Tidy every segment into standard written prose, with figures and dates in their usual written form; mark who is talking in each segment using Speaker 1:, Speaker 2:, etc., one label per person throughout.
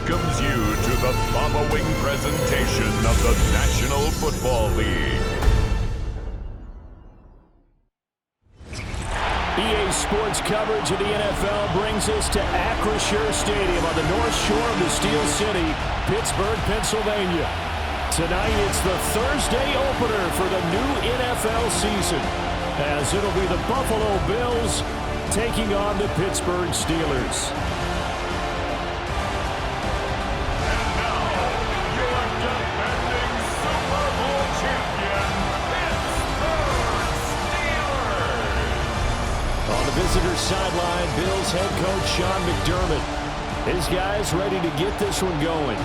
Speaker 1: welcomes you to the following presentation of the National Football League.
Speaker 2: EA Sports coverage of the NFL brings us to Acrisure Stadium on the north shore of the Steel City, Pittsburgh, Pennsylvania. Tonight, it's the Thursday opener for the new NFL season, as it'll be the Buffalo Bills taking on the Pittsburgh Steelers.
Speaker 1: And now, your defending Super Bowl champion, Pittsburgh Steelers.
Speaker 2: On the visitor's sideline, Bills head coach Sean McDermott. His guys ready to get this one going.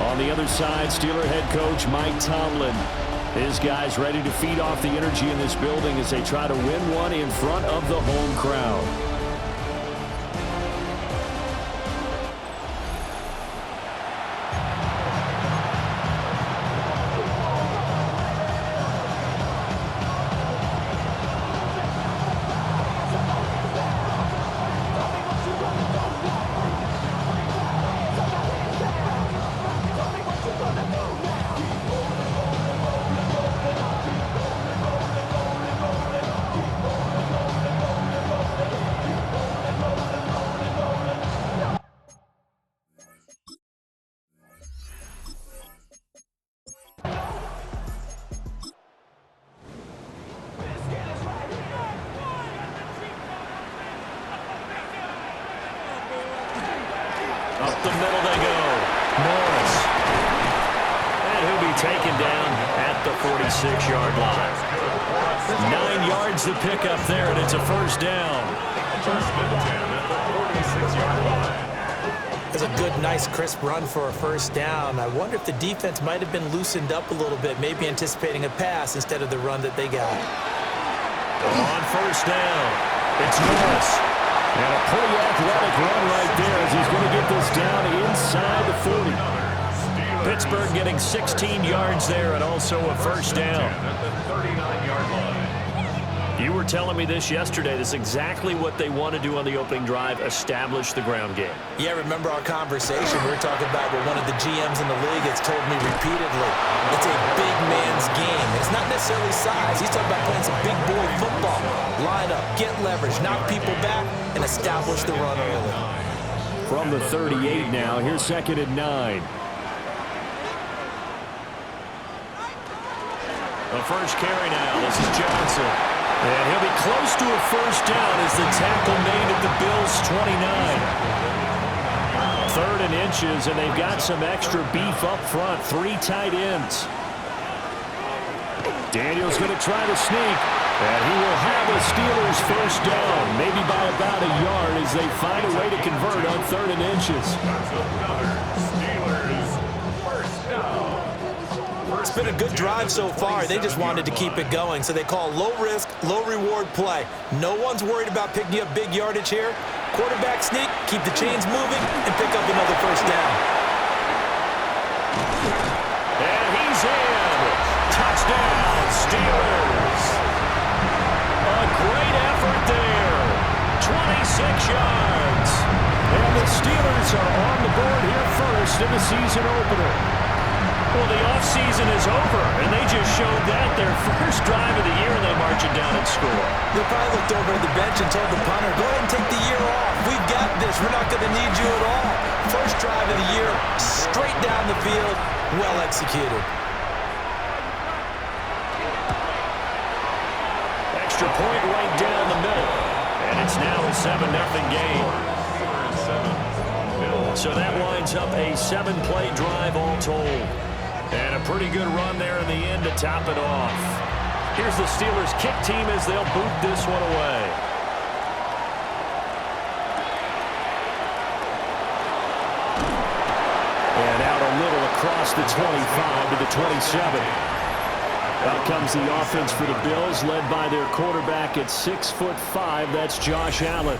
Speaker 2: On the other side, Steeler head coach Mike Tomlin. His guys ready to feed off the energy in this building as they try to win one in front of the home crowd. Up the middle they go. Morris. And he'll be taken down at the 46-yard line. 9 yards to pick up there, and it's a first down.
Speaker 1: First and 10 at the 46-yard line.
Speaker 3: It's a good, nice, crisp run for a first down. I wonder if the defense might have been loosened up a little bit, maybe anticipating a pass instead of the run that they got.
Speaker 2: On first down, it's Morris. And a pretty athletic run right there as he's going to get this down inside the 40. Pittsburgh getting 16 yards there and also a first down.
Speaker 1: At the 39-yard line.
Speaker 2: You were telling me this yesterday. This is exactly what they want to do on the opening drive, establish the ground game.
Speaker 3: Yeah, remember our conversation? We were talking about what one of the GMs in the league has told me repeatedly. It's a big man's game. It's not necessarily size. He's talking about playing some big boy football. Line up, get leverage, knock people back, and establish the run early.
Speaker 2: From the 38 now, here's 2nd and 9. The first carry now, this is Johnson. And he'll be close to a first down as the tackle made at the Bills' 29. 3rd and inches, and they've got some extra beef up front. 3 tight ends. Daniel's going to try to sneak, and he will have a Steelers first down, maybe by about a yard as they find a way to convert on 3rd and inches.
Speaker 1: That's another Steelers first down.
Speaker 3: It's been a good drive so far. They just wanted to keep it going, so they call low-risk, low-reward play. No one's worried about picking up big yardage here. Quarterback sneak, keep the chains moving, and pick up another first down.
Speaker 2: And he's in. Touchdown, Steelers. A great effort there. 26 yards. And the Steelers are on the board here first in the season opener. Well, the offseason is over, and they just showed that their first drive of the year, and they march it down and score.
Speaker 3: They probably looked over at the bench and told the punter, go ahead and take the year off. We've got this. We're not going to need you at all. First drive of the year, straight down the field, well executed.
Speaker 2: Extra point right down the middle, and it's now a 7-0 game. So that winds up a 7-play drive all told. And a pretty good run there in the end to top it off. Here's the Steelers kick team as they'll boot this one away. And out a little across the 25 to the 27. Out comes the offense for the Bills, led by their quarterback at 6'5". That's Josh Allen.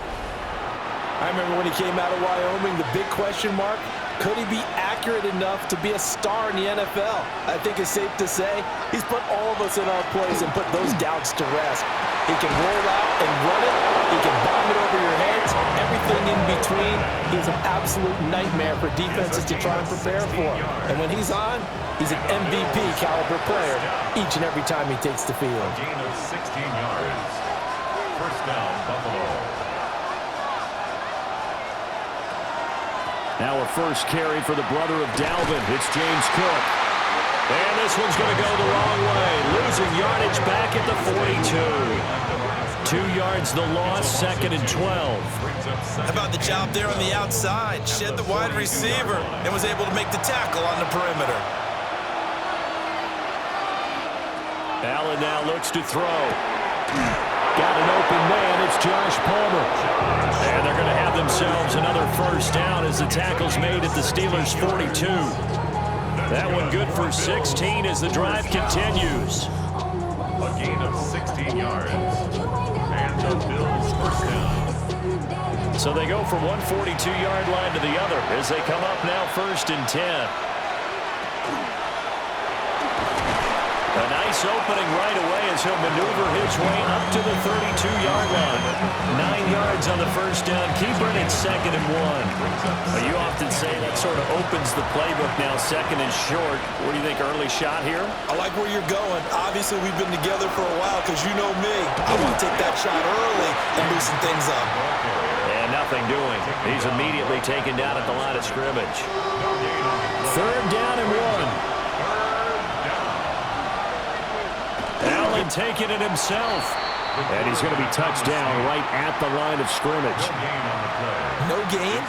Speaker 3: I remember when he came out of Wyoming, the big question mark, could he be accurate enough to be a star in the NFL? I think it's safe to say he's put all of us in our place and put those doubts to rest. He can roll out and run it. He can bomb it over your heads. Everything in between. He's an absolute nightmare for defenses to try and prepare for. And when he's on, he's an MVP caliber player each and every time he takes the field.
Speaker 1: Gain of 16 yards. First down, Buffalo.
Speaker 2: Now a first carry for the brother of Dalvin. It's James Cook. And this one's going to go the wrong way. Losing yardage back at the 42. 2 yards the loss, 2nd and 12.
Speaker 3: How about the job there on the outside? Shed the wide receiver and was able to make the tackle on the perimeter.
Speaker 2: Allen now looks to throw. Got an open man. It's Josh Palmer. And they're going to have themselves another first down as the tackle's made at the Steelers' 42. That one good for 16 as the drive continues.
Speaker 1: A gain of 16 yards. And the Bills first down.
Speaker 2: So they go from one 42-yard line to the other as they come up now 1st and 10. A nice opening right away as he'll maneuver his way up to the 32-yard line. 9 yards on the first down. Keeper, and it's 2nd and 1. You often say that sort of opens the playbook now, 2nd and short. What do you think, early shot here?
Speaker 3: I like where you're going. Obviously, we've been together for a while because you know me. I want to take that shot early and loosen things up.
Speaker 2: And nothing doing. He's immediately taken down at the line of scrimmage. 3rd down and 1. Allen taking it himself. And he's going to be touched down right at the line of scrimmage.
Speaker 3: No gain?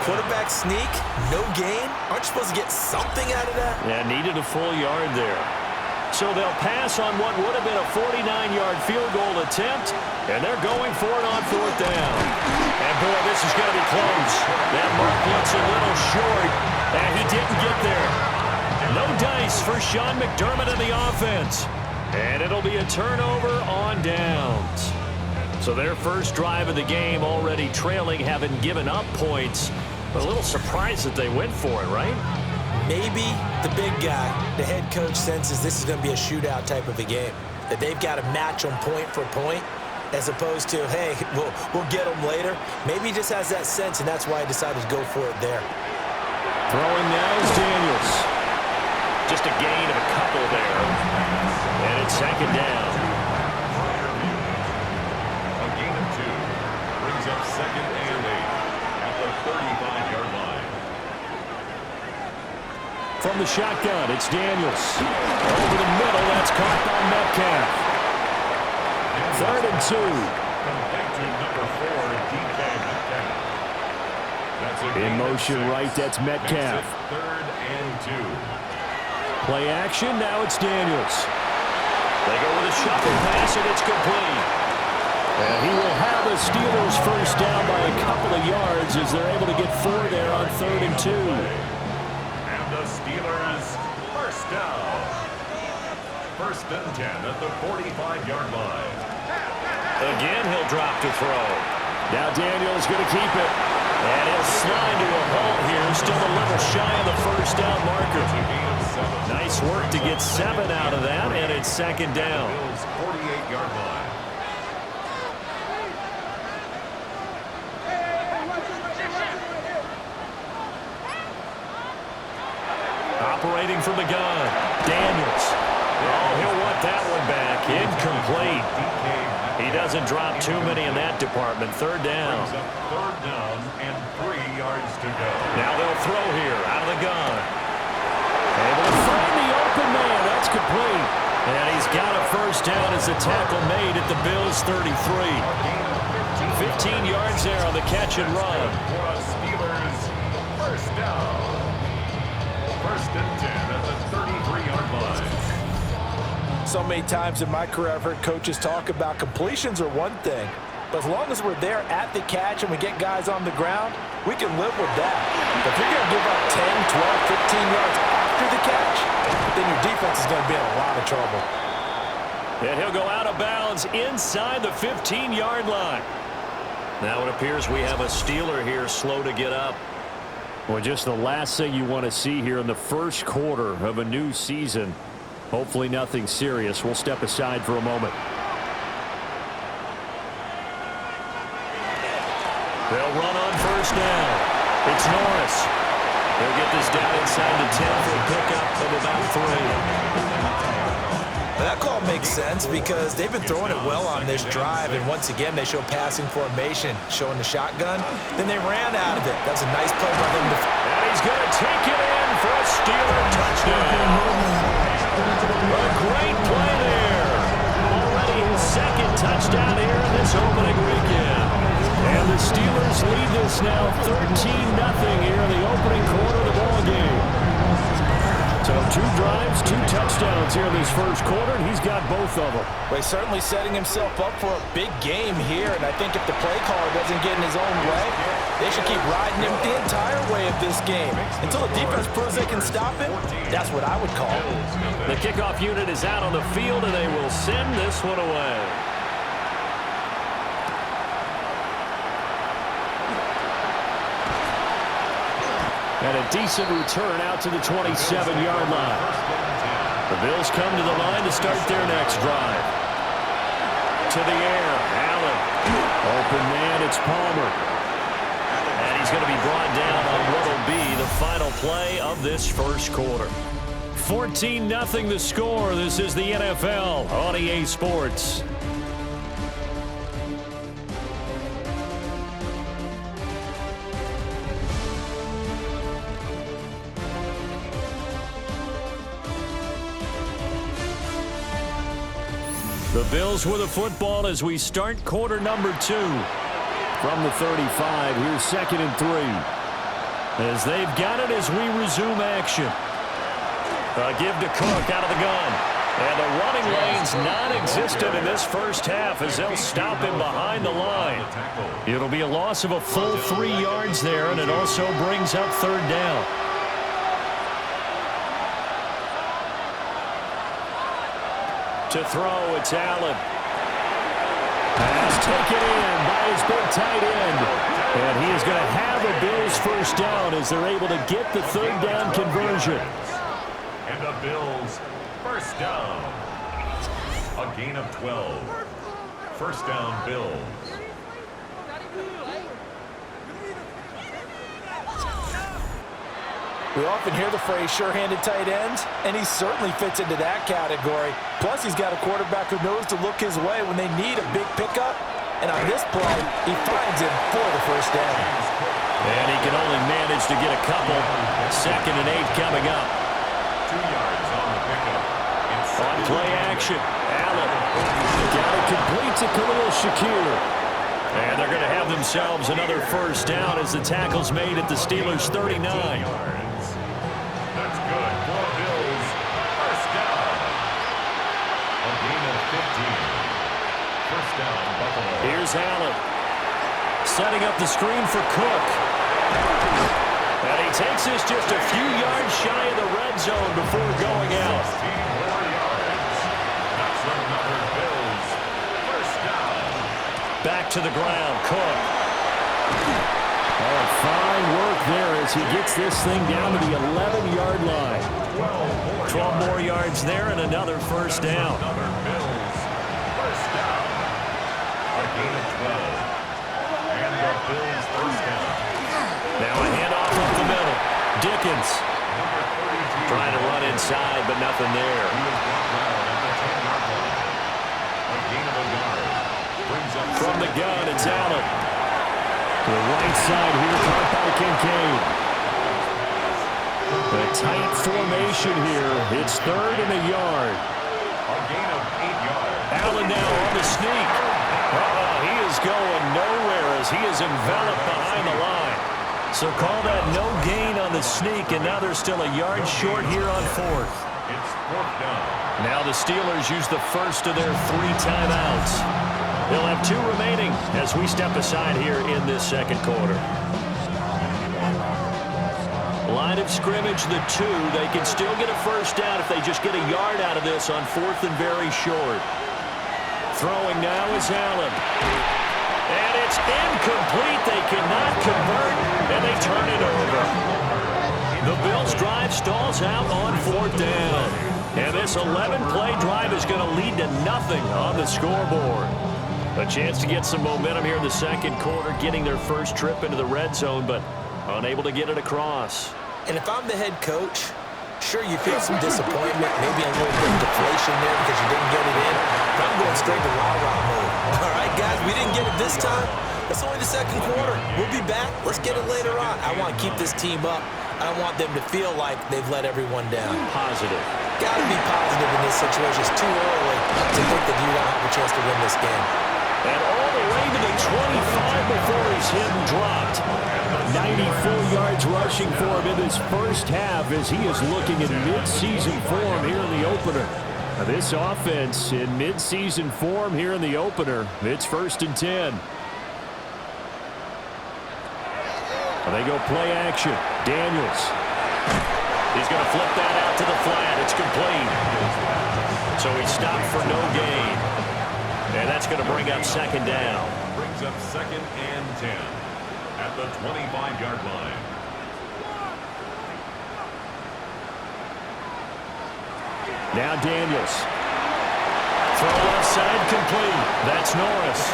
Speaker 3: Quarterback sneak? No gain? Aren't you supposed to get something out of that?
Speaker 2: Yeah, needed a full yard there. So they'll pass on what would have been a 49-yard field goal attempt, and they're going for it on 4th down. And, boy, this is going to be close. That mark looks a little short, and he didn't get there. No dice for Sean McDermott and the offense. And it'll be a turnover on downs. So their first drive of the game already trailing, having given up points. But a little surprised that they went for it, right?
Speaker 3: Maybe the big guy, the head coach, senses this is going to be a shootout type of a game. That they've got to match them point for point as opposed to, hey, we'll get them later. Maybe he just has that sense, and that's why he decided to go for it there.
Speaker 2: Throwing now is Daniels. Just a gain of a couple there. And it's 2nd down.
Speaker 1: A gain of 2 brings up 2nd and 8 at the 35-yard line.
Speaker 2: From the shotgun, it's Daniels. Over the middle, that's caught by Metcalf. 3rd and 2.
Speaker 1: Complete to number 4, DK Metcalf. That's a
Speaker 2: In motion right, that's Metcalf.
Speaker 1: 3rd and 2.
Speaker 2: Play action, now it's Daniels. They go with a shuffle pass, and it's complete. And he will have the Steelers first down by a couple of yards as they're able to get 4 there on 3rd and 2.
Speaker 1: And the Steelers first down. 1st and 10 at the 45-yard line.
Speaker 2: Again, he'll drop to throw. Now Daniels going to keep it. And he'll slide to a halt here, still a little shy of the first down marker. Nice work to get 7 out of that, and it's 2nd down.
Speaker 1: 48-yard line.
Speaker 2: Operating from the gun, Daniels. Oh, he'll want that one back. Incomplete. He doesn't drop too many in that department. 3rd down.
Speaker 1: 3rd down and 3 yards to go.
Speaker 2: Now they'll throw here out of the gun. Able to find the open man. That's complete. And he's got a first down as the tackle made at the Bills' 33. 15 yards there on the catch and run.
Speaker 1: For a Steelers first down. 1st and 10 at the 33-yard line.
Speaker 3: So many times in my career I've heard coaches talk about completions are one thing, but as long as we're there at the catch and we get guys on the ground, we can live with that. But if you're going to give up 10, 12, 15 yards after the catch, then your defense is going to be in a lot of trouble.
Speaker 2: And he'll go out of bounds inside the 15-yard line. Now it appears we have a Steeler here slow to get up. Well, just the last thing you want to see here in the first quarter of a new season. Hopefully nothing serious. We'll step aside for a moment. It's Norris. They'll get this down inside the 10 for a pickup of about 3.
Speaker 3: That call makes sense because they've been throwing it well on this drive, and once again, they show passing formation, showing the shotgun. Then they ran out of it. That's a nice play by them.
Speaker 2: And he's going to take it in for a Steeler touchdown. A great play there. Already his second touchdown here in this opening weekend. And the Steelers lead this now 13-0 here in the opening quarter of the ballgame. So 2 drives, 2 touchdowns here in this first quarter, and he's got both of them.
Speaker 3: Well, he's certainly setting himself up for a big game here, and I think if the play caller doesn't get in his own way, they should keep riding him the entire way of this game. Until the defense proves they can stop him, that's what I would call it.
Speaker 2: The kickoff unit is out on the field, and they will send this one away. And a decent return out to the 27-yard line. The Bills come to the line to start their next drive. To the air, Allen. Open man, it's Palmer. And he's going to be brought down on what will be the final play of this first quarter. 14-0 the score. This is the NFL on EA Sports. The Bills with the football as we start quarter number 2. From the 35, here's 2nd and 3. As they've got it as we resume action. A give to Cook out of the gun. And the running lane's non-existent in this first half as they'll stop him behind the line. It'll be a loss of a full 3 yards there, and it also brings up 3rd down. To throw, it's Allen. Pass taken in by his big tight end. And he is going to have a Bills first down as they're able to get the 3rd down conversion.
Speaker 1: And the Bills first down. A gain of 12. First down, Bills.
Speaker 3: We often hear the phrase sure-handed tight ends, and he certainly fits into that category. Plus, he's got a quarterback who knows to look his way when they need a big pickup. And on this play, he finds him for the first down.
Speaker 2: And he can only manage to get a couple. 2nd and 8 coming up.
Speaker 1: 2 yards on the pickup.
Speaker 2: On play action, Allen. Got it complete to Khalil Shakir. And they're going to have themselves another first down as the tackle's made at the Steelers' 39.
Speaker 1: That's good for Bills. First down. A gain of 15. First down, Buffalo.
Speaker 2: Here's Allen. Setting up the screen for Cook. And he takes this just a few yards shy of the red zone before going out.
Speaker 1: 16 more yards. That's another Bills. First down.
Speaker 2: Back to the ground, Cook. Oh, fine work there as he gets this thing down to the 11-yard line. 12 more yards there and another first down.
Speaker 1: Another Bills. First down. A gain of 12. And the Bills first down.
Speaker 2: Now a handoff up the middle. Dickens
Speaker 1: Number 32.
Speaker 2: trying to run inside, but nothing there.
Speaker 1: He was brought down at the 10-yard line. A gain of a yard. Brings up
Speaker 2: From the gun, it's Allen. To the right side here, caught by Kincaid. A tight formation here. It's 3rd and a yard.
Speaker 1: a gain of 8 yards.
Speaker 2: Allen now on the sneak. He is going nowhere as he is enveloped behind the line. So call that no gain on the sneak, and now they're still a yard short here on 4th.
Speaker 1: It's 4th down.
Speaker 2: Now the Steelers use the first of their 3 timeouts. They'll have 2 remaining as we step aside here in this second quarter. Line of scrimmage, the 2. They can still get a first down if they just get a yard out of this on 4th and very short. Throwing now is Allen. And it's incomplete. They cannot convert, and they turn it over. The Bills' drive stalls out on 4th down. And this 11-play drive is going to lead to nothing on the scoreboard. A chance to get some momentum here in the second quarter, getting their first trip into the red zone, but Unable to get it across.
Speaker 3: And if I'm the head coach, sure, you feel some disappointment, maybe a little bit of deflation there because you didn't get it in. But I'm going straight to rah-rah mode. All right, guys, we didn't get it this time. It's only the second quarter. We'll be back. Let's get it later on. I want to keep this team up. I don't want them to feel like they've let everyone down.
Speaker 2: Positive.
Speaker 3: Got to be positive in this situation. It's too early to think that you don't have a chance to win this game.
Speaker 2: And all the way to the 25 before he's hit and dropped. 94 yards rushing for him in this first half as he is looking in mid-season form here in the opener. Now this offense in mid-season form here in the opener. It's 1st and 10. Well, they go play action. Daniels. He's going to flip that out to the flat. It's complete. So he stopped for no gain. And that's going to bring up 2nd down.
Speaker 1: Brings up 2nd and 10 at the 25-yard line.
Speaker 2: Now Daniels. Throw left side complete. That's Norris.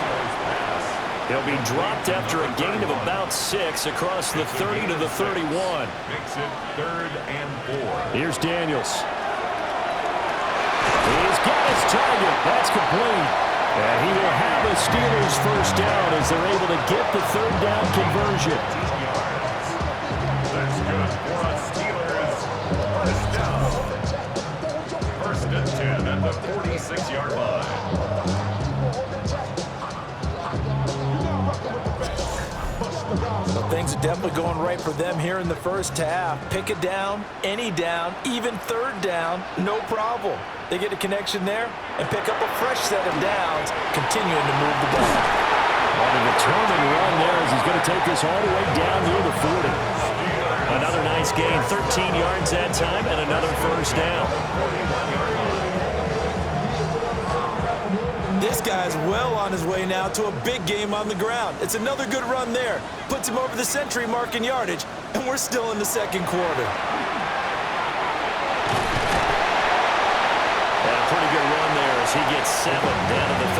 Speaker 2: He'll be dropped after a gain of about 6 across the 30 to the 31.
Speaker 1: Makes it 3rd and 4.
Speaker 2: Here's Daniels. He's got his target. That's complete. And he will have the Steelers first down as they're able to get the 3rd down conversion.
Speaker 1: That's good for a Steelers first down. 1st and 10 at the 46-yard line.
Speaker 3: Well, things are definitely going right for them here in the first half. Pick it down, any down, even 3rd down, no problem. They get a connection there and pick up a fresh set of downs, continuing to move the ball.
Speaker 2: On a determined run there as he's going to take this all the way down near the 40. Another nice gain, 13 yards that time, and another first down.
Speaker 3: This guy's well on his way now to a big game on the ground. It's another good run there. Puts him over the century mark in yardage, and we're still in the 2nd quarter.
Speaker 2: Pretty good run there as he gets 7 down to the 33.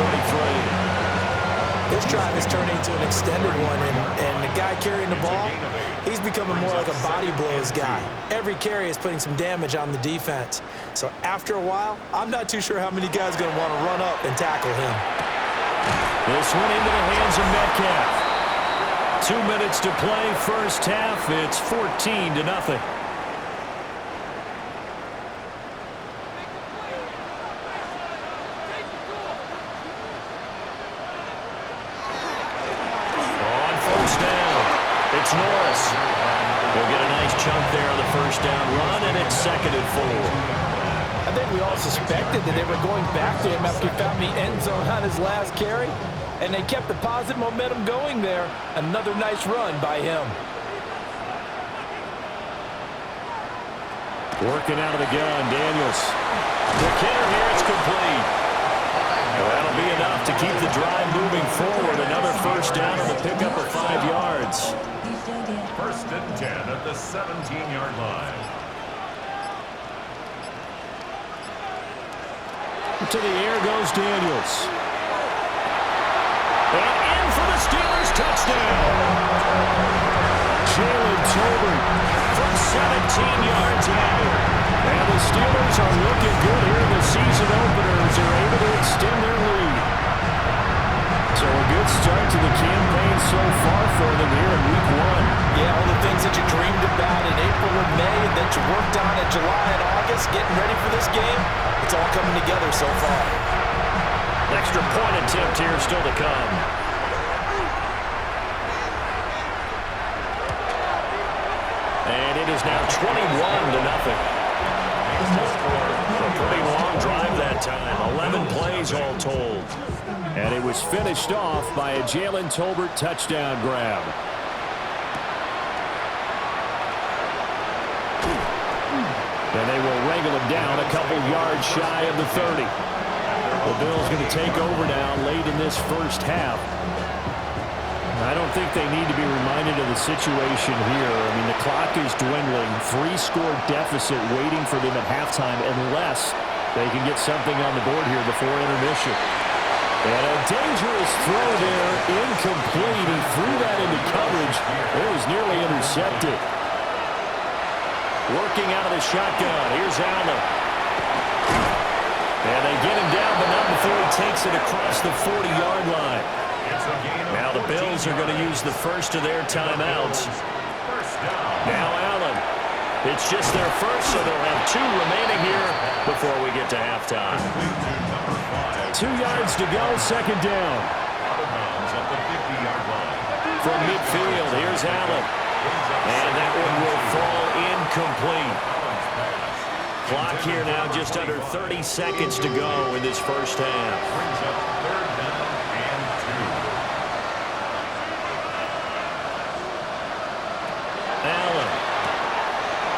Speaker 3: This drive is turning into an extended one, and the guy carrying the ball, he's becoming more like a body blows guy. Every carry is putting some damage on the defense. So after a while, I'm not too sure how many guys are going to want to run up and tackle him.
Speaker 2: This one into the hands of Metcalf. 2 minutes to play, first half. It's 14-0. It's Norris. He'll get a nice chunk there on the first down run, and it's 2nd and 4.
Speaker 4: I think we all suspected that they were going back to him after he found the end zone on his last carry, and they kept the positive momentum going there. Another nice run by him.
Speaker 2: Working out of the gun, Daniels. The kicker here, it's complete. That'll be enough to keep the drive moving forward. Another first down on the pickup of 5 yards.
Speaker 1: 1st and 10 at the 17-yard line.
Speaker 2: To the air goes Daniels. And in for the Steelers touchdown. Jalen Tolbert from 17 yards out. And the Steelers are looking good here in the season openers. They're able to extend their lead. So a good start to the campaign so far for them here in week 1.
Speaker 4: Yeah, all the things that you dreamed about in April and May and that you worked on in July and August, getting ready for this game, it's all coming together so far.
Speaker 2: Extra point attempt here still to come. And it is now 21-0. A pretty long drive that time. 11 plays all told. And it was finished off by a Jalen Tolbert touchdown grab. And they will wrangle him down a couple yards shy of the 30. The Bills going to take over now late in this first half. I don't think they need to be reminded of the situation here. I mean, the clock is dwindling. 3-score deficit waiting for them at halftime unless they can get something on the board here before intermission. And a dangerous throw there, incomplete. He threw that into coverage. It was nearly intercepted. Working out of the shotgun. Here's Allen. And they get him down, but not before he takes it across the 40-yard line. Now the Bills are going to use the first of their timeouts. Now Allen. It's just their first, so they'll have 2 remaining here before we get to halftime. 2 yards to go, second down. From midfield, here's Allen. And that one will fall incomplete. Clock here now just under 30 seconds to go in this first half. Allen.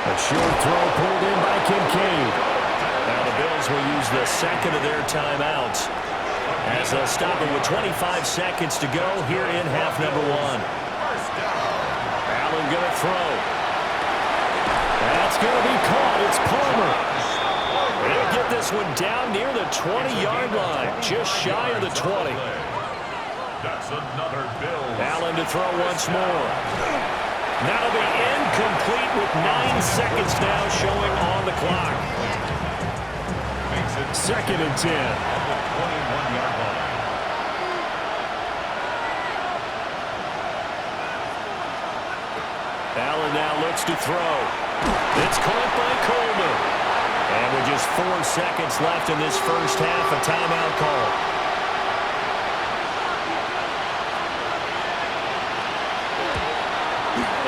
Speaker 2: A short throw pulled in by Kincaid. Now the Bills will use the second of their timeouts as they'll stop it with 25 seconds to go here in half number 1. Allen going to throw. That's going to be caught. It's Palmer. They'll get this one down near the 20-yard line, just shy of the 20.
Speaker 1: That's another Bills.
Speaker 2: Allen to throw once more. That'll be incomplete with 9 seconds now showing on the clock. Second and 10.
Speaker 1: At the 21-yard line.
Speaker 2: Allen now looks to throw. It's caught by Coleman. And with just 4 seconds left in this first half, a timeout call.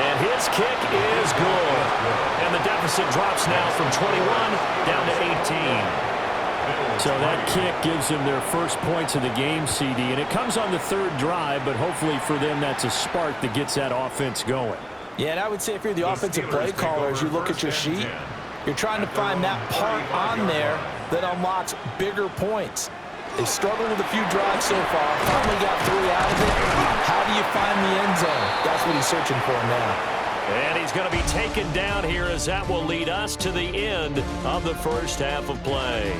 Speaker 2: And his kick is good. And the deficit drops now from 21 down to 18. So that kick gives them their first points of the game, CD. And it comes on the 3rd drive, but hopefully for them that's a spark that gets that offense going.
Speaker 4: Yeah, and I would say if you're the offensive play caller, as you look at your sheet, you're trying to find that part on there that unlocks bigger points. They've struggled with a few drives so far. Finally got 3 out of it. How do you find the end zone? That's what he's searching for now.
Speaker 2: And he's going to be taken down here as that will lead us to the end of the first half of play.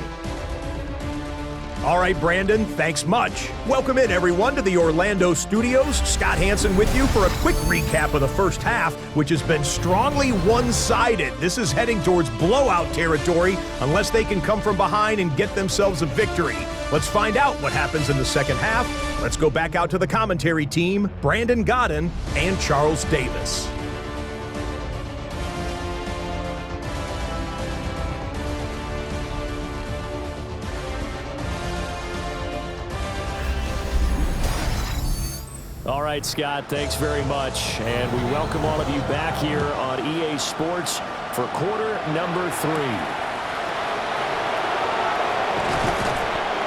Speaker 5: All right, Brandon, thanks much. Welcome in, everyone, to the Orlando studios. Scott Hansen with you for a quick recap of the first half, which has been strongly one-sided. This is heading towards blowout territory unless they can come from behind and get themselves a victory. Let's find out what happens in the second half. Let's go back out to the commentary team, Brandon Gaudin and Charles Davis.
Speaker 2: All right, Scott, thanks very much. And we welcome all of you back here on EA Sports for quarter number 3.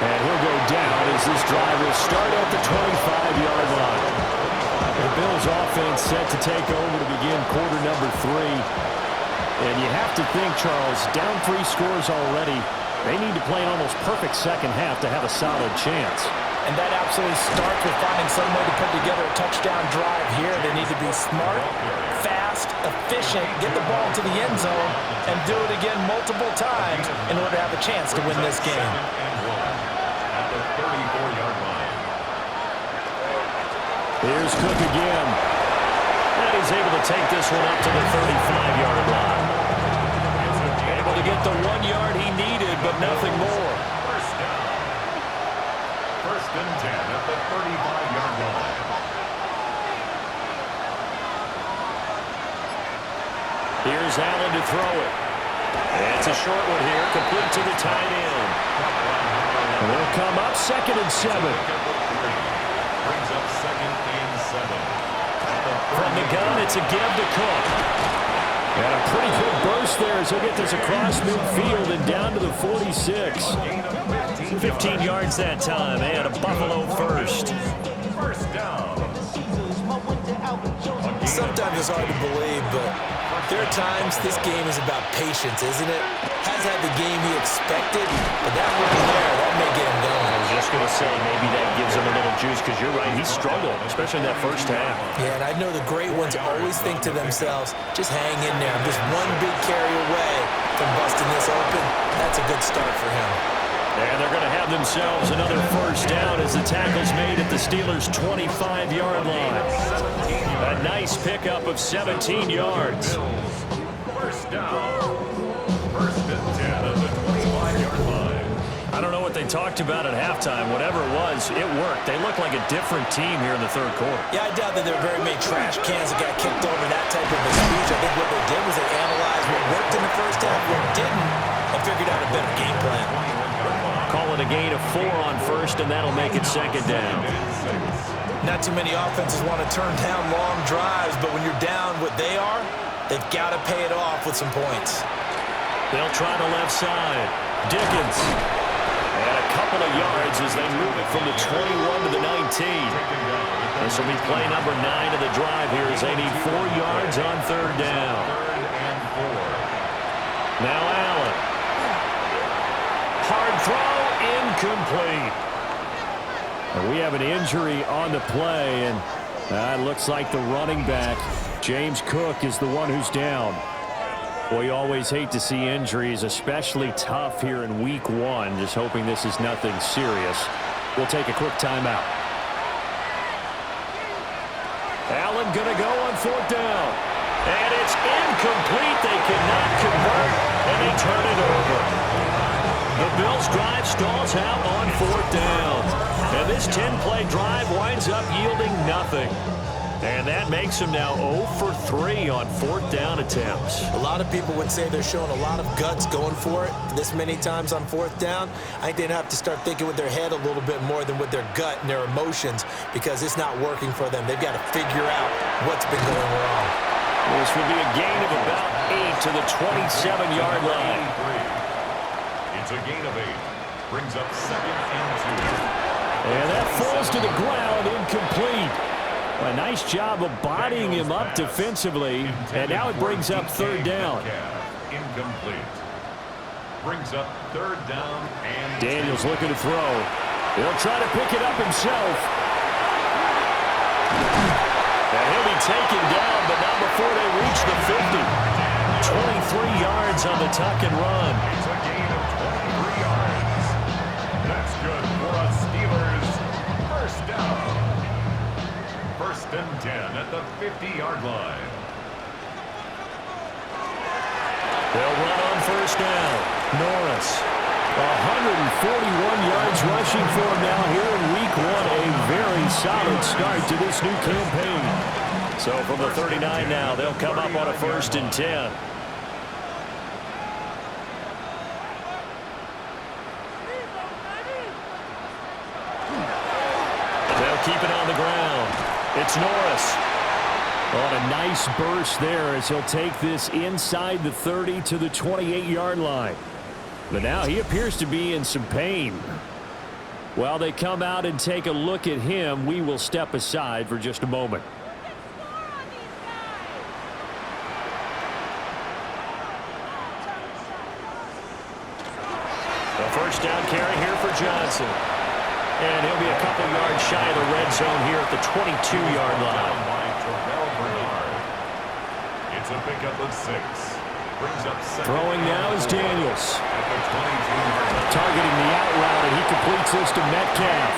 Speaker 2: And he'll go down as this drive will start at the 25-yard line. The Bills offense set to take over to begin quarter number 3. And you have to think, Charles, down 3 scores already. They need to play an almost perfect second half to have a solid chance.
Speaker 4: And that absolutely starts with finding some way to put together a touchdown drive here. They need to be smart, fast, efficient, get the ball to the end zone, and do it again multiple times in order to have a chance to win this game.
Speaker 1: At the 34-yard line.
Speaker 2: Here's Cook again. And he's able to take this one up to the 35-yard line. Able to get the 1 yard he needed, but nothing more.
Speaker 1: First and 10 at the 35-yard line.
Speaker 2: Here's Allen to throw it. And it's a short one here, complete to the tight end. And they'll come up 2nd and 7.
Speaker 1: Brings up 2nd and 7.
Speaker 2: From the gun, it's a give to Cook. And a pretty good burst there as he'll get this across midfield and down to the 46. 15 yards that time, and a Buffalo first.
Speaker 1: First down.
Speaker 3: Sometimes it's hard to believe, but there are times this game is about patience, isn't it? Has had the game he expected, but that run there, that may get him going.
Speaker 2: I was just going to say, maybe that gives him a little juice, because you're right, he struggled, especially in that first half.
Speaker 3: Yeah, and I know the great ones always think to themselves, just hang in there. I'm just one big carry away from busting this open. That's a good start for him.
Speaker 2: And they're going to have themselves another first down as the tackle's made at the Steelers' 25-yard line. A nice pickup of 17 yards.
Speaker 1: First down. First and 10 at the 25-yard line.
Speaker 2: I don't know what they talked about at halftime. Whatever it was, it worked. They look like a different team here in the third quarter.
Speaker 3: Yeah, I doubt that there were very many trash cans that got kicked over that type of a speech. I think what they did was they analyzed what worked in the first half, what didn't, and figured out a better game plan.
Speaker 2: Call it a gain of 4 on first, and that'll make it second down.
Speaker 3: Not too many offenses want to turn down long drives, but when you're down what they are, they've got to pay it off with some points.
Speaker 2: They'll try the left side. Dickens. And a couple of yards as they move it from the 21 to the 19. This will be play number 9 of the drive here as they need 4 yards on third down. Now Allen. Hard throw, incomplete. And we have an injury on the play, and it looks like the running back, James Cook, is the one who's down. Well, you always hate to see injuries, especially tough here in week 1. Just hoping this is nothing serious. We'll take a quick timeout. Allen going to go on fourth down. And it's incomplete. They cannot convert, and they turn it over. The Bills' drive stalls out on fourth down. And this 10-play drive winds up yielding nothing. And that makes them now 0 for 3 on fourth down attempts.
Speaker 3: A lot of people would say they're showing a lot of guts going for it this many times on fourth down. I think they'd have to start thinking with their head a little bit more than with their gut and their emotions because it's not working for them. They've got to figure out what's been going wrong.
Speaker 2: This will be a gain of about 8 to the 27-yard line.
Speaker 1: It's a gain of 8. Brings up second and 2.
Speaker 2: And that falls to the ground, incomplete. A nice job of bodying him up defensively, and now it brings up third down.
Speaker 1: Incomplete. Brings up third down and
Speaker 2: Daniels looking to throw. He'll try to pick it up himself. And he'll be taken down, but not before they reach the 50. 23 yards on the tuck and run.
Speaker 1: It's a gain of 23 yards. That's good for a Steelers first down. First and 10 at the 50-yard line.
Speaker 2: They'll run on first down. Norris, 141 yards rushing for him now here in week 1. A very solid start to this new campaign. So from the 39 now, they'll come up on a first and 10. They'll keep it on the ground. It's Norris. On a nice burst there as he'll take this inside the 30 to the 28-yard line. But now he appears to be in some pain. While they come out and take a look at him, we will step aside for just a moment. The first down carry here for Johnson. And he'll be a couple yards shy of the red zone here at the 22-yard line.
Speaker 1: It's a pickup of 6. Brings up
Speaker 2: Throwing now is Daniels.
Speaker 1: At the 22-yard line.
Speaker 2: Targeting the out route, and he completes this to Metcalf.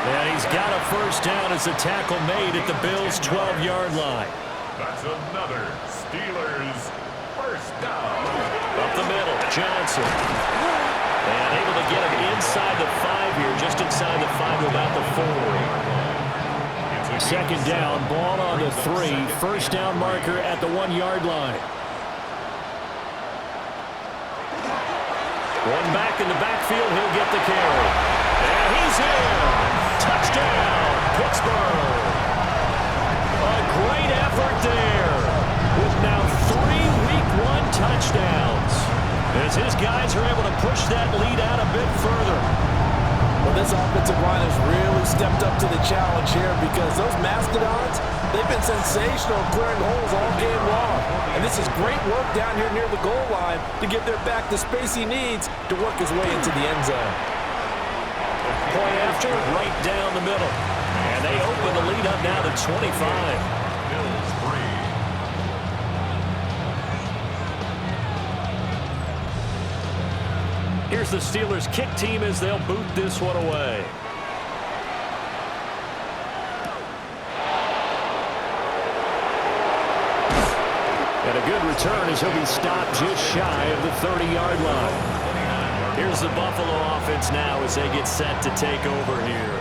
Speaker 2: And he's got a first down as the tackle made at the Bills' 12-yard line.
Speaker 1: That's another Steelers first down.
Speaker 2: Up the middle, Johnson. And able to get him inside the 5 here, just inside the 5, about the 4. Second down, ball on the 3. First down marker at the 1-yard line. One back in the backfield, he'll get the carry. And he's in. Touchdown, Pittsburgh. A great effort there with now 3 Week 1 touchdowns. As his guys are able to push that lead out a bit further.
Speaker 3: Well, this offensive line has really stepped up to the challenge here because those Mastodons, they've been sensational clearing holes all game long. And this is great work down here near the goal line to give their back the space he needs to work his way into the end zone.
Speaker 2: Point after, right down the middle. And they open the lead up now to 25.
Speaker 1: Bills 3.
Speaker 2: Here's the Steelers kick team as they'll boot this one away. And a good return as he'll be stopped just shy of the 30-yard line. Here's the Buffalo offense now as they get set to take over here.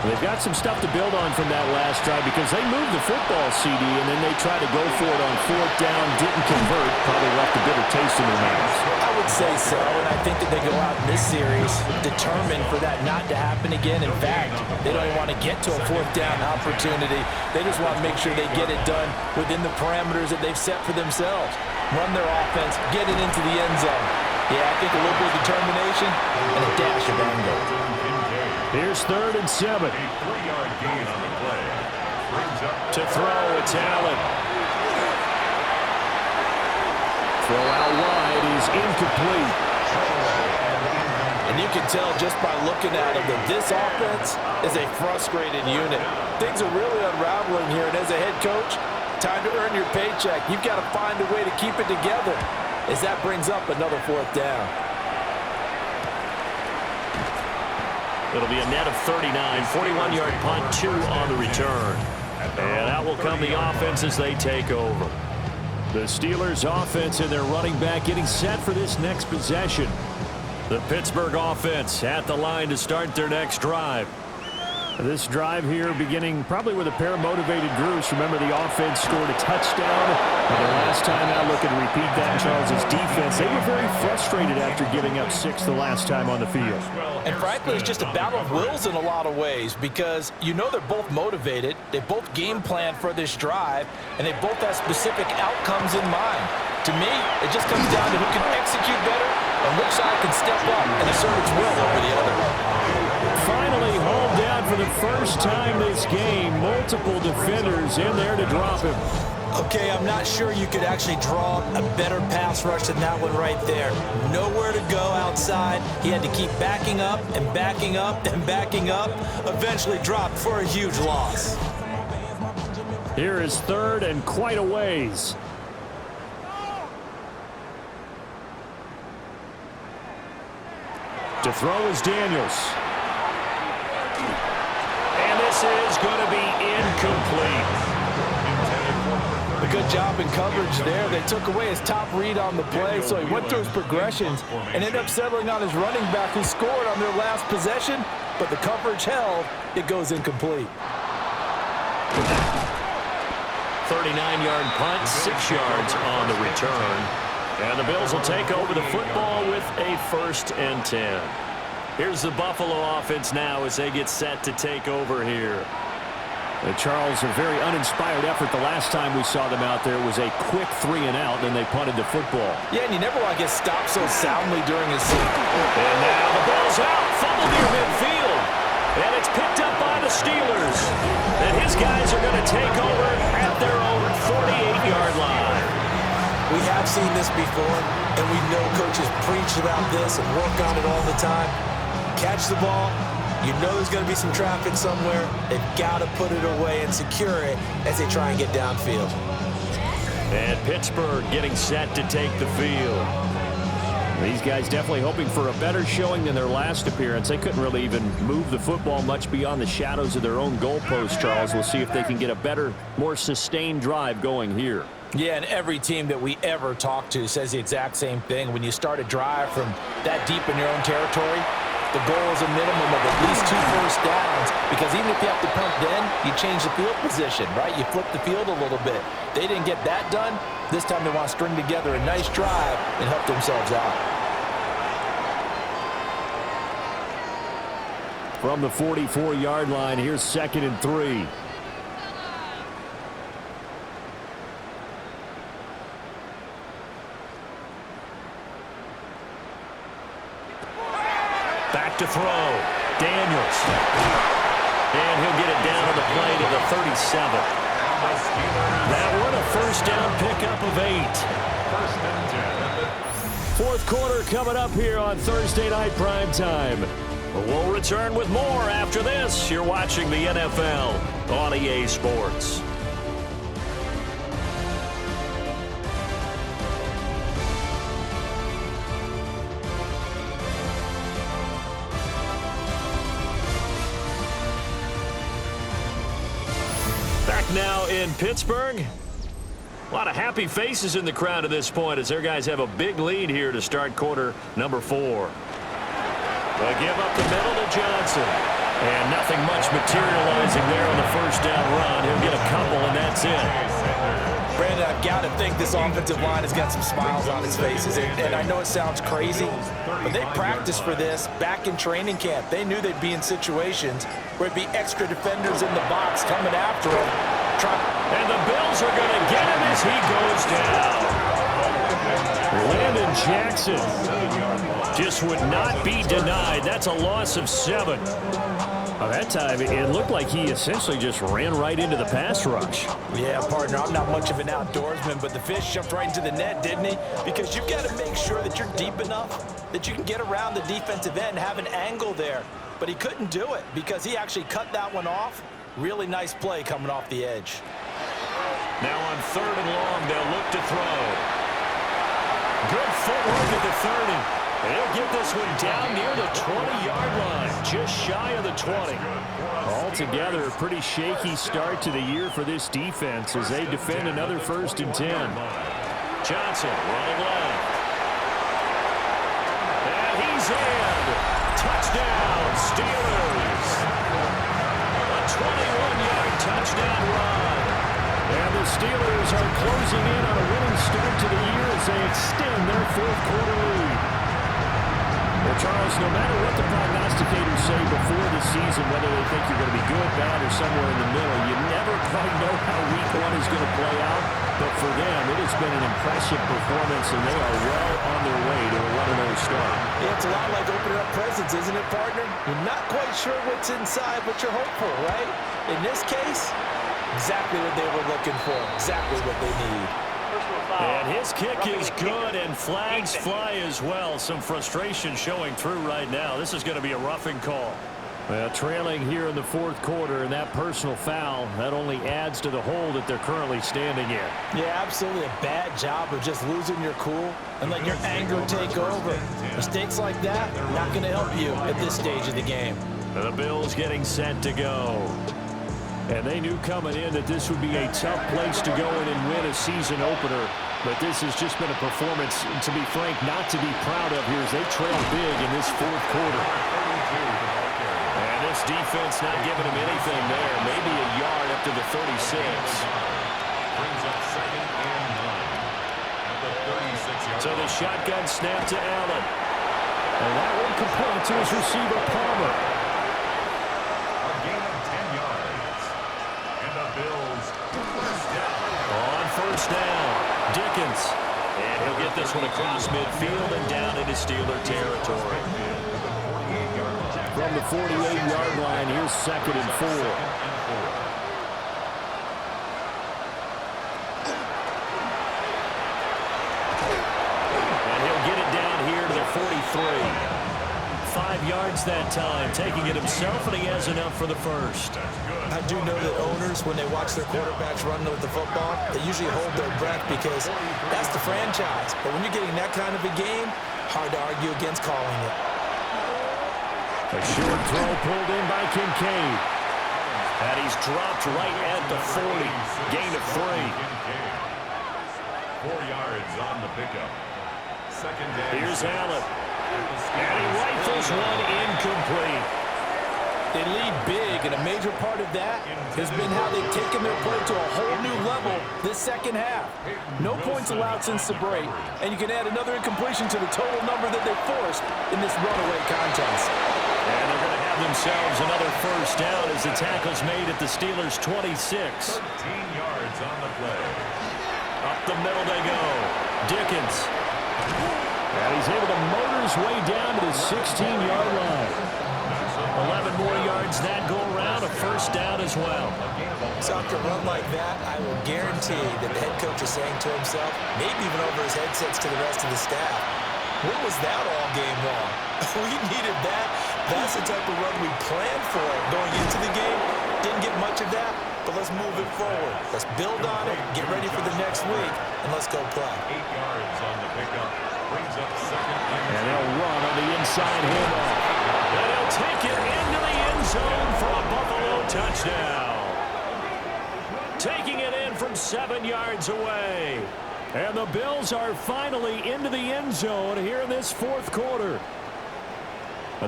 Speaker 2: They've got some stuff to build on from that last drive because they moved the football, CD, and then they tried to go for it on fourth down, didn't convert, probably left a bitter taste in their mouths.
Speaker 4: I would say so, and I think that they go out in this series determined for that not to happen again. In fact, they don't want to get to a fourth down opportunity. They just want to make sure they get it done within the parameters that they've set for themselves. Run their offense, get it into the end zone. Yeah, I think a little bit of determination and a dash of anger.
Speaker 2: Here's 3rd and 7.
Speaker 1: A 3-yard gain on the play. Brings up
Speaker 2: To throw, it's Allen. Throw out wide is incomplete.
Speaker 4: And you can tell just by looking at them that this offense is a frustrated unit. Things are really unraveling here, and as a head coach, time to earn your paycheck. You've got to find a way to keep it together as that brings up another fourth down.
Speaker 2: It'll be a net of 39, 41-yard punt, 2 on the return. And out will come the offense as they take over. The Steelers offense and their running back getting set for this next possession. The Pittsburgh offense at the line to start their next drive. This drive here beginning probably with a pair of motivated groups. Remember, the offense scored a touchdown. And the last time out, looking to repeat that, Charles' defense, they were very frustrated after giving up 6 the last time on the field.
Speaker 4: And frankly, it's just a battle of wills in a lot of ways because you know they're both motivated, they both game plan for this drive, and they both have specific outcomes in mind. To me, it just comes down to who can execute better and which side can step up and assert its will over the other.
Speaker 2: Finally hauled down for the first time this game. Multiple defenders in there to drop him.
Speaker 4: Okay, I'm not sure you could actually draw a better pass rush than that one right there. Nowhere to go outside. He had to keep backing up and backing up and backing up. Eventually dropped for a huge loss.
Speaker 2: Here is 3rd and quite a ways. To throw is Daniels. And this is going to be incomplete.
Speaker 4: A good job in coverage there. They took away his top read on the play, so he went through his progressions and ended up settling on his running back who scored on their last possession, but the coverage held. It goes incomplete.
Speaker 2: 39-yard punt, 6 yards on the return. And the Bills will take over the football with a 1st and 10. Here's the Buffalo offense now as they get set to take over here. Charles, a very uninspired effort the last time we saw them out there was a quick 3 and out, then they punted the football.
Speaker 4: Yeah, and you never want to get stopped so soundly during a season.
Speaker 2: And now the ball's out, fumbled near midfield. And it's picked up by the Steelers. And his guys are going to take over at their own 48-yard line.
Speaker 4: We have seen this before, and we know coaches preach about this and work on it all the time. Catch the ball. You know there's going to be some traffic somewhere. They've got to put it away and secure it as they try and get downfield.
Speaker 2: And Pittsburgh getting set to take the field. These guys definitely hoping for a better showing than their last appearance. They couldn't really even move the football much beyond the shadows of their own goalpost, Charles. We'll see if they can get a better, more sustained drive going here.
Speaker 4: Yeah, and every team that we ever talk to says the exact same thing. When you start a drive from that deep in your own territory, the goal is a minimum of at least 2 first downs, because even if you have to punt then, you change the field position, right? You flip the field a little bit. They didn't get that done. This time they want to string together a nice drive and help themselves out.
Speaker 2: From the 44-yard line, here's 2nd and 3. Back to throw. Daniels. And he'll get it down on the play to the 37. That one a first down pickup of 8. 4th quarter coming up here on Thursday Night Primetime. We'll return with more after this. You're watching the NFL on EA Sports. in Pittsburgh. A lot of happy faces in the crowd at this point as their guys have a big lead here to start quarter number 4. They give up the middle to Johnson. And nothing much materializing there on the first down run. He'll get a couple, and that's it.
Speaker 4: Brandon, I've got to think this offensive line has got some smiles on its faces. And I know it sounds crazy, but they practiced for this back in training camp. They knew they'd be in situations where it'd be extra defenders in the box coming after them.
Speaker 2: And the Bills are going to get him as he goes down. Landon Jackson just would not be denied. That's a loss of 7. That time, it looked like he essentially just ran right into the pass rush.
Speaker 4: Yeah, partner, I'm not much of an outdoorsman, but the fish jumped right into the net, didn't he? Because you've got to make sure that you're deep enough that you can get around the defensive end, have an angle there. But he couldn't do it because he actually cut that one off. Really nice play coming off the edge.
Speaker 2: Now on 3rd and long, they'll look to throw. Good footwork at the 30. They'll get this one down near the 20-yard line, just shy of the 20. Altogether, a pretty shaky start to the year for this defense as they defend another 1st and 10. Johnson running left. And he's in. Touchdown, Steelers. A 21-yard touchdown run. And the Steelers are closing in on a winning start to the year as they extend their 4th quarter lead. Well, Charles, no matter what the prognosticators say before the season, whether they think you're going to be good, bad, or somewhere in the middle, you never quite know how week 1 is going to play out. But for them, it has been an impressive performance, and they are well on their way to a 1-0 start.
Speaker 4: Yeah, it's a lot like opening up presents, isn't it, partner? You're not quite sure what's inside, but you're hopeful, right? In this case, exactly what they were looking for, exactly what they need.
Speaker 2: And his kick is good, and flags fly as well. Some frustration showing through right now. This is going to be a roughing call. Well, trailing here in the 4th quarter, and that personal foul, that only adds to the hole that they're currently standing in.
Speaker 4: Yeah, absolutely a bad job of just losing your cool and letting your anger take over. Mistakes like that, not going to help you at this stage of the game.
Speaker 2: The Bills getting set to go. And they knew coming in that this would be a tough place to go in and win a season opener. But this has just been a performance, to be frank, not to be proud of here as they trail big in this 4th quarter. And this defense not giving them anything there. Maybe a yard up to the 36.
Speaker 1: Brings up 2nd and 9 at the 36-yard.
Speaker 2: So the shotgun snap to Allen. And that one complete to his receiver, Palmer.
Speaker 1: A gain of 10 yards. And the Bills first down.
Speaker 2: On 1st down, Dickens. And he'll get this one across midfield and down into Steeler territory. From the 48-yard line, here's 2nd and 4. And he'll get it down here to the 43. 5 yards that time, taking it himself, and he has enough for the 1st.
Speaker 4: I do know that owners, when they watch their quarterbacks run with the football, they usually hold their breath because that's the franchise. But when you're getting that kind of a game, hard to argue against calling it.
Speaker 2: A short throw pulled in by Kincaid. And he's dropped right at the 40. Gain of 3.
Speaker 1: 4 yards on the pickup. 2nd down.
Speaker 2: Here's Allen. And he rifles one incomplete.
Speaker 4: They lead big, and a major part of that has been how they've taken their play to a whole new level this 2nd half. No points allowed since the break, and you can add another incompletion to the total number that they forced in this runaway contest.
Speaker 2: And they're going to have themselves another 1st down as the tackle's made at the Steelers' 26.
Speaker 1: 13 yards on the play.
Speaker 2: Up the middle they go. Dickens. And he's able to motor his way down to the 16-yard line. 11 more yards that go around, a 1st down as well.
Speaker 4: So after a run like that, I will guarantee that the head coach is saying to himself, maybe even over his headsets to the rest of the staff, what was that all game long? We needed that. That's the type of run we planned for going into the game. Didn't get much of that, but let's move it forward. Let's build on it, get ready for the next week, and let's go play.
Speaker 1: 8 yards on the pickup. Brings up 2nd
Speaker 2: and they'll run on the inside handoff. And he'll take it into the end zone for a Buffalo touchdown. taking it in from 7 yards away. And the Bills are finally into the end zone here in this fourth quarter.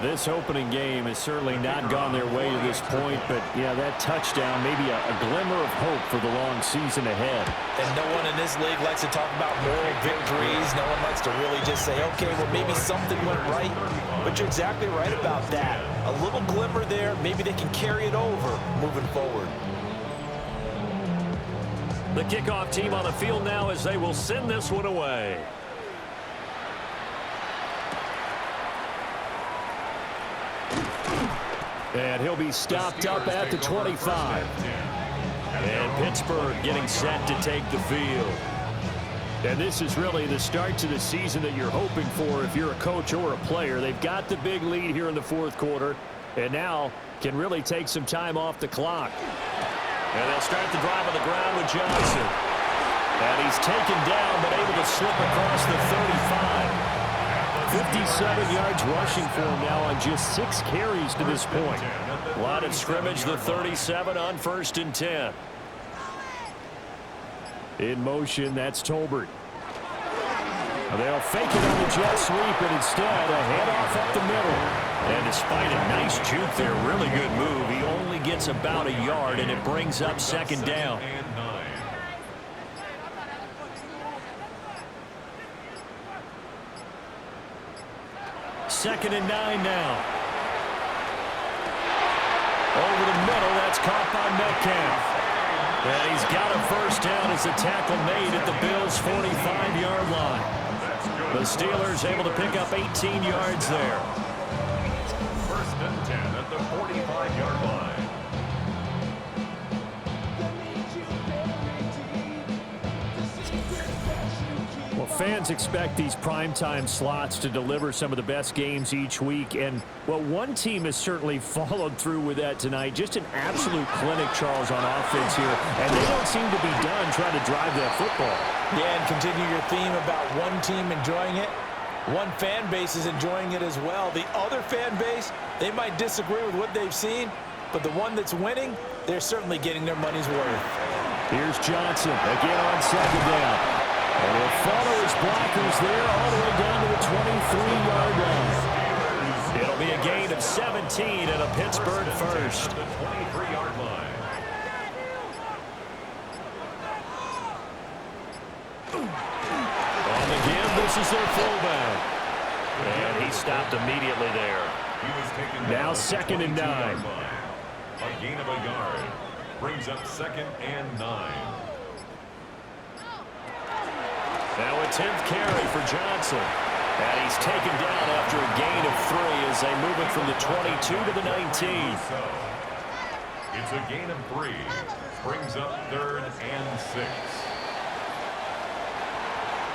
Speaker 2: This opening game has certainly not gone their way to this point, but yeah, that touchdown, maybe a glimmer of hope for the long season ahead.
Speaker 3: And no one in this league likes to talk about moral victories. No one likes to really just say, okay, well, maybe something went right. But you're exactly right about that. A little glimmer there, maybe they can carry it over moving forward.
Speaker 2: The kickoff team on the field now as they will send this one away. And he'll be stopped up at the 25. And Pittsburgh getting set to take the field. And this is really the start to the season that you're hoping for if you're a coach or a player. They've got the big lead here in the fourth quarter, and now can really take some time off the clock. And they'll start the drive on the ground with Johnson. And he's taken down, but able to slip across the 35. 57 yards rushing for him now on just 6 carries to this point. Line of scrimmage, the 37 on 1st and 10. In motion, that's Tolbert. They'll fake it on the jet sweep, and instead a handoff up the middle. And despite a nice juke there, really good move, he only gets about a yard, and it brings up 2nd down. 2nd and 9 now. Over the middle, that's caught by Metcalf. And he's got a first down as the tackle made at the Bills' 45-yard line. The Steelers able to pick up 18 yards there.
Speaker 1: 1st and 10 at the 45-yard line.
Speaker 2: Well, fans expect these primetime slots to deliver some of the best games each week. And, well, one team has certainly followed through with that tonight. Just an absolute clinic, Charles, on offense here. And they don't seem to be done trying to drive that football.
Speaker 3: Yeah, and continue your theme about one team enjoying it. One fan base is enjoying it as well. The other fan base, they might disagree with what they've seen, but the one that's winning, they're certainly getting their money's worth.
Speaker 2: Here's Johnson again on 2nd down. And he'll follow his blockers there all the way down to the 23-yard line. It'll be a gain of 17 and a Pittsburgh first.
Speaker 1: The 23-yard line.
Speaker 2: On the give, this is their fullback. And he stopped immediately there.
Speaker 1: He was taken
Speaker 2: Now
Speaker 1: down
Speaker 2: 2nd and 9.
Speaker 1: A gain of a yard. Brings up 2nd and 9.
Speaker 2: Now a 10th carry for Johnson. And he's taken down after a gain of 3 as they move it from the 22 to the 19.
Speaker 1: So, it's a gain of 3. Brings up 3rd and 6.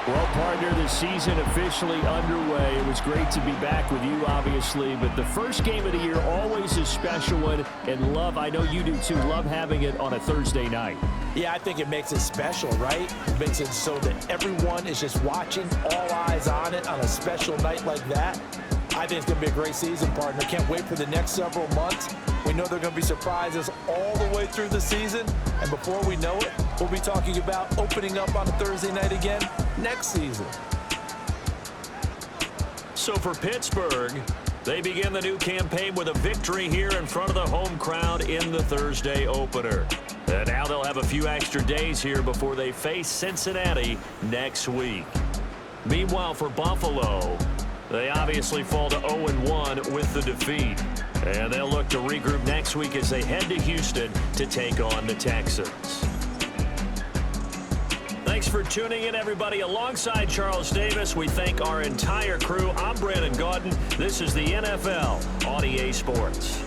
Speaker 2: Well, partner, the season officially underway. It was great to be back with you, obviously, but the first game of the year always a special one. And love, I know you do too, love having it on a Thursday night.
Speaker 3: Yeah, I think it makes it special, right? It makes it so that everyone is just watching, all eyes on it on a special night like that. I think it's going to be a great season, partner. Can't wait for the next several months. We know there are going to be surprises all the way through the season. And before we know it, we'll be talking about opening up on a Thursday night again next season.
Speaker 2: So for Pittsburgh, they begin the new campaign with a victory here in front of the home crowd in the Thursday opener. And now they'll have a few extra days here before they face Cincinnati next week. Meanwhile, for Buffalo, they obviously fall to 0-1 with the defeat. And they'll look to regroup next week as they head to Houston to take on the Texans. Thanks for tuning in, everybody. Alongside Charles Davis, we thank our entire crew. I'm Brandon Gaudin. This is the NFL on EA Sports.